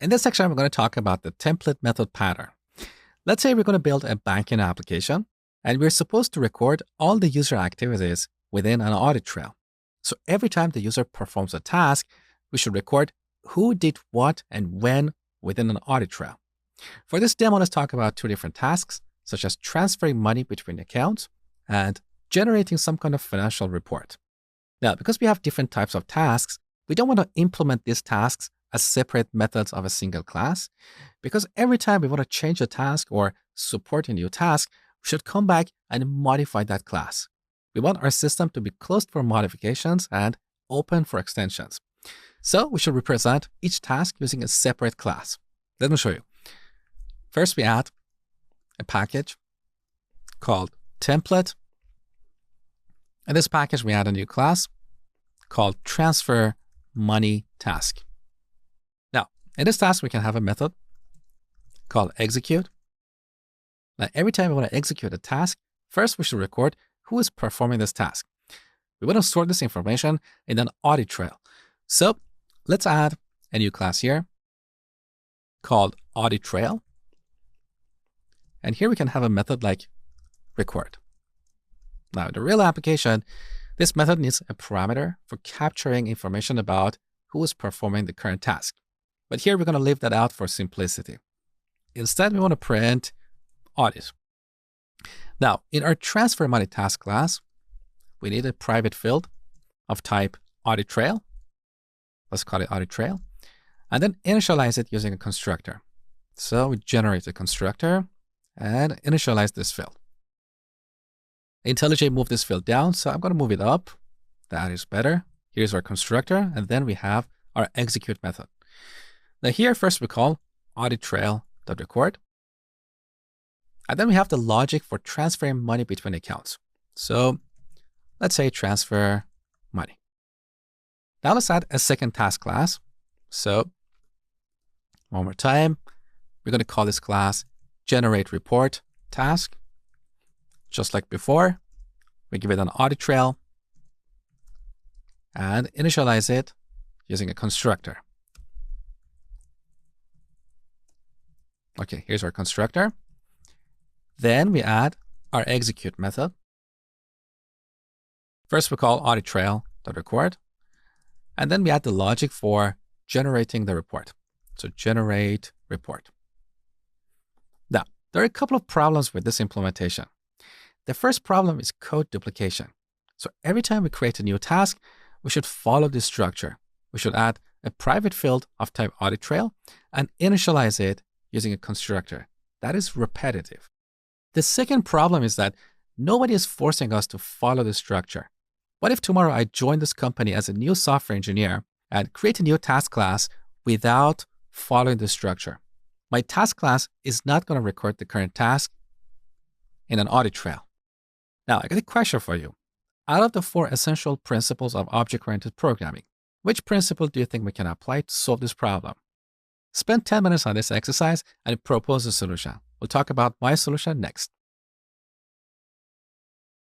In this section, I'm going to talk about the template method pattern. Let's say we're going to build a banking application, and we're supposed to record all the user activities within an audit trail. So every time the user performs a task, we should record who did what and when within an audit trail. For this demo, let's talk about two different tasks, such as transferring money between accounts and generating some kind of financial report. Now, because we have different types of tasks, we don't want to implement these tasks as separate methods of a single class, because every time we want to change a task or support a new task, we should come back and modify that class. We want our system to be closed for modifications and open for extensions. So we should represent each task using a separate class. Let me show you. First, we add a package called template. In this package, we add a new class called transfer money task. Now, in this task, we can have a method called execute. Now, every time we want to execute a task, first we should record who is performing this task. We want to store this information in an audit trail. So let's add a new class here called audit trail. And here we can have a method like record. Now, in the real application, this method needs a parameter for capturing information about who is performing the current task. But here we're going to leave that out for simplicity. Instead, we want to print audit. Now, in our transfer money task class, we need a private field of type audit trail. Let's call it audit trail. And then initialize it using a constructor. So we generate a constructor and initialize this field. IntelliJ moved this field down, so I'm going to move it up. That is better. Here's our constructor, and then we have our execute method. Now here, first we call audit trail.record. And then we have the logic for transferring money between accounts. So let's say transfer money. Now let's add a second task class. So one more time, we're going to call this class generate report task. Just like before, we give it an audit trail and initialize it using a constructor. Okay, here's our constructor. Then we add our execute method. First, we call audit trail.record, and then we add the logic for generating the report. So generate report. Now, there are a couple of problems with this implementation. The first problem is code duplication. So every time we create a new task, we should follow this structure. We should add a private field of type audit trail and initialize it using a constructor. That is repetitive. The second problem is that nobody is forcing us to follow the structure. What if tomorrow I join this company as a new software engineer and create a new task class without following the structure? My task class is not going to record the current task in an audit trail. Now, I got a question for you. Out of the 4 essential principles of object-oriented programming, which principle do you think we can apply to solve this problem? Spend 10 minutes on this exercise and propose a solution. We'll talk about my solution next.